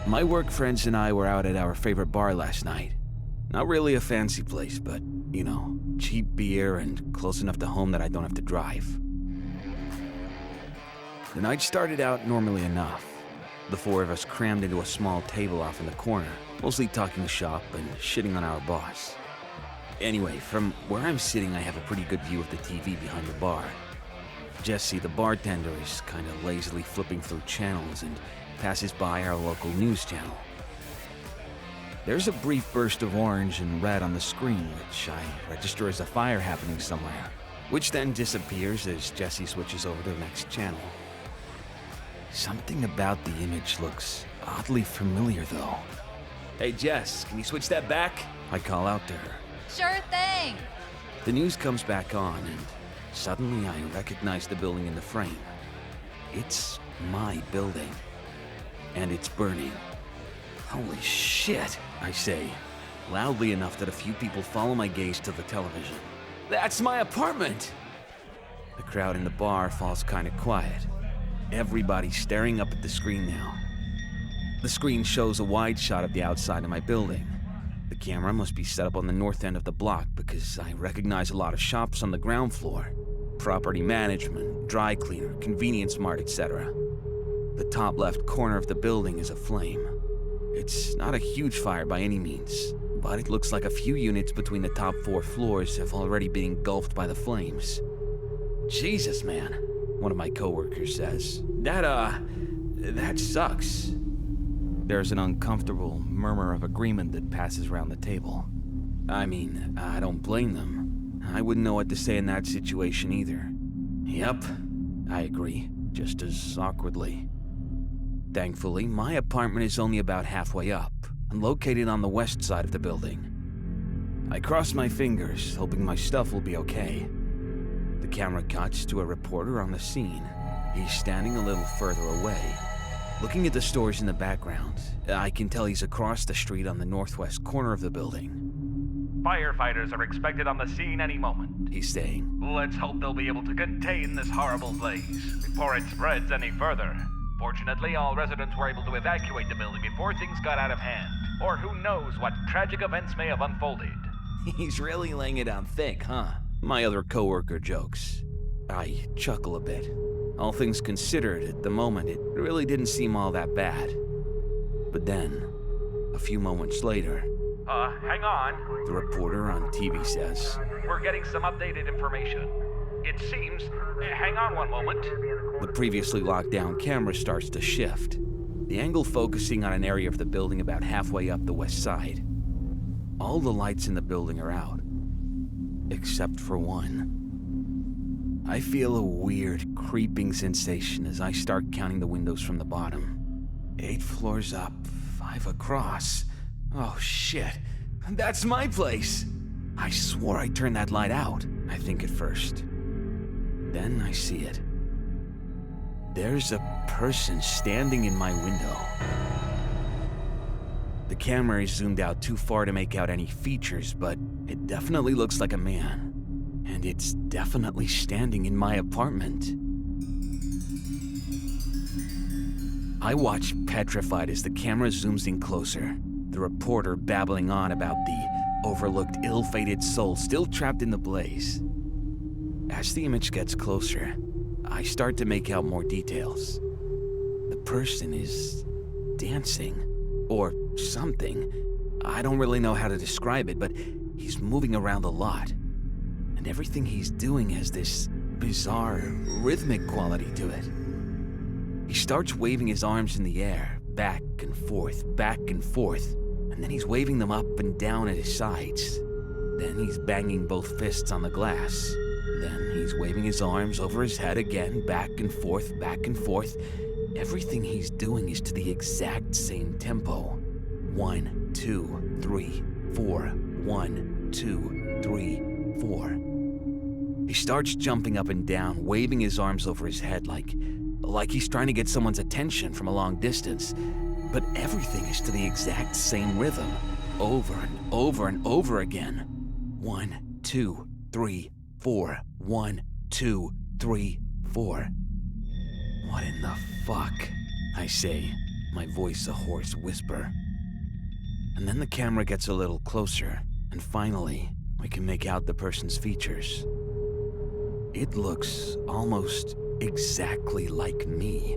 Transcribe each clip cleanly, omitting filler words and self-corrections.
My work friends and I were out at our favorite bar last night. Not really a fancy place, but, you know, cheap beer and close enough to home that I don't have to drive. The night started out normally enough. The four of us crammed into a small table off in the corner, mostly talking shop and shitting on our boss. Anyway, from where I'm sitting, I have a pretty good view of the TV behind the bar. Jesse, the bartender, is kind of lazily flipping through channels and passes by our local news channel. There's a brief burst of orange and red on the screen, which I register as a fire happening somewhere, which then disappears as Jesse switches over to the next channel. Something about the image looks oddly familiar, though. Hey, Jess, can you switch that back? I call out to her. Sure thing! The news comes back on, and suddenly I recognize the building in the frame. It's my building. And it's burning. Holy shit, I say, loudly enough that a few people follow my gaze to the television. That's my apartment! The crowd in the bar falls kind of quiet. Everybody's staring up at the screen now. The screen shows a wide shot of the outside of my building. The camera must be set up on the north end of the block because I recognize a lot of shops on the ground floor. Property management, dry cleaner, convenience mart, etc. The top left corner of the building is aflame. It's not a huge fire by any means, but it looks like a few units between the top 4 floors have already been engulfed by the flames. Jesus, man, one of my coworkers says. That sucks. There's an uncomfortable murmur of agreement that passes around the table. I mean, I don't blame them. I wouldn't know what to say in that situation either. Yep, I agree, just as awkwardly. Thankfully, my apartment is only about halfway up and located on the west side of the building. I cross my fingers, hoping my stuff will be okay. The camera cuts to a reporter on the scene. He's standing a little further away, looking at the stores in the background. I can tell he's across the street on the northwest corner of the building. Firefighters are expected on the scene any moment, He's saying. Let's hope they'll be able to contain this horrible blaze before it spreads any further. Fortunately, all residents were able to evacuate the building before things got out of hand, or who knows what tragic events may have unfolded. He's really laying it on thick, huh? My other coworker jokes. I chuckle a bit. All things considered, at the moment, it really didn't seem all that bad. But then, a few moments later, Hang on. the reporter on TV says, We're getting some updated information. It seems... Hang on one moment. the previously locked down camera starts to shift, the angle focusing on an area of the building about halfway up the west side. All the lights in the building are out, except for one. I feel a weird, creeping sensation as I start counting the windows from the bottom. 8 floors up, 5 across. Oh shit, that's my place! I swore I turned that light out, I think at first. Then I see it. There's a person standing in my window. The camera is zoomed out too far to make out any features, but it definitely looks like a man. And it's definitely standing in my apartment. I watch petrified as the camera zooms in closer, the reporter babbling on about the overlooked, ill-fated soul still trapped in the blaze. As the image gets closer, I start to make out more details. The person is dancing, or something. I don't really know how to describe it, but he's moving around a lot. And everything he's doing has this bizarre, rhythmic quality to it. He starts waving his arms in the air, back and forth, and then he's waving them up and down at his sides. Then he's banging both fists on the glass. Then he's waving his arms over his head again, back and forth. Everything he's doing is to the exact same tempo. 1, 2, 3, 4. 1, 2, 3, 4. He starts jumping up and down, waving his arms over his head like he's trying to get someone's attention from a long distance. But everything is to the exact same rhythm, over and over and over again. 1, 2, 3, 4. 1, 2, 3, 4. What in the fuck? I say, my voice a hoarse whisper. And then the camera gets a little closer, and finally, we can make out the person's features. It looks almost exactly like me.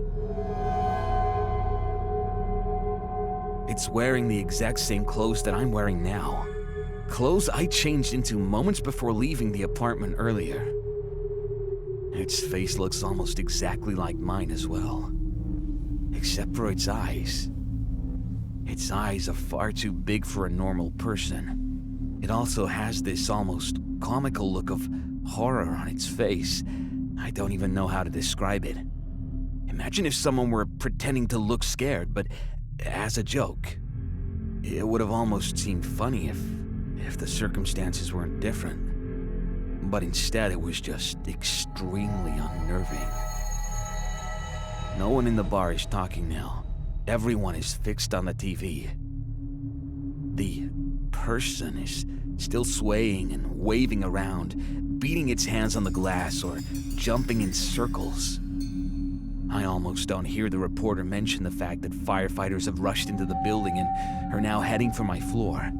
It's wearing the exact same clothes that I'm wearing now. Clothes I changed into moments before leaving the apartment earlier. Its face looks almost exactly like mine as well. Except for its eyes. Its eyes are far too big for a normal person. It also has this almost comical look of horror on its face. I don't even know how to describe it. Imagine if someone were pretending to look scared, but as a joke. It would have almost seemed funny if the circumstances weren't different. But instead, it was just extremely unnerving. No one in the bar is talking now. Everyone is fixed on the TV. The person is still swaying and waving around, beating its hands on the glass or jumping in circles. I almost don't hear the reporter mention the fact that firefighters have rushed into the building and are now heading for my floor.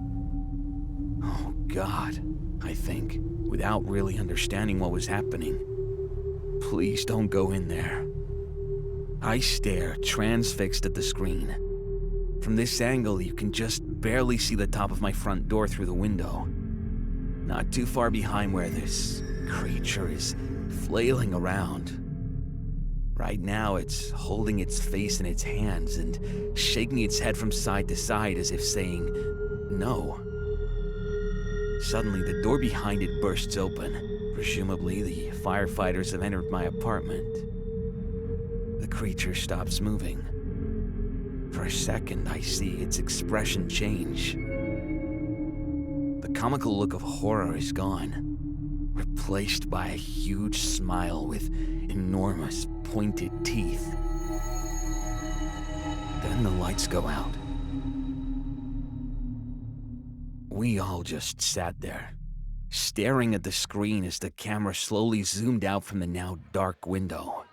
Oh God, I think, without really understanding what was happening. Please don't go in there. I stare, transfixed at the screen. From this angle, you can just barely see the top of my front door through the window. Not too far behind where this creature is flailing around. Right now, it's holding its face in its hands and shaking its head from side to side as if saying, no. Suddenly, the door behind it bursts open. Presumably, the firefighters have entered my apartment. The creature stops moving. For a second, I see its expression change. The comical look of horror is gone, replaced by a huge smile with enormous, pointed teeth. Then the lights go out. We all just sat there, staring at the screen as the camera slowly zoomed out from the now dark window.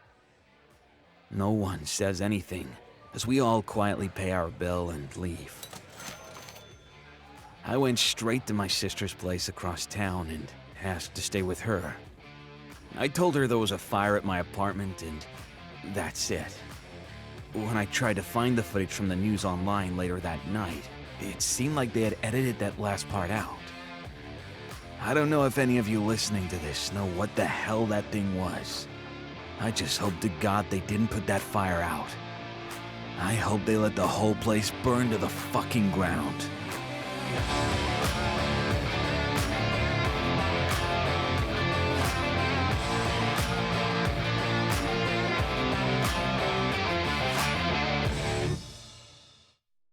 No one says anything, as we all quietly pay our bill and leave. I went straight to my sister's place across town and asked to stay with her. I told her there was a fire at my apartment and that's it. When I tried to find the footage from the news online later that night, it seemed like they had edited that last part out. I don't know if any of you listening to this know what the hell that thing was. I just hope to God they didn't put that fire out. I hope they let the whole place burn to the fucking ground.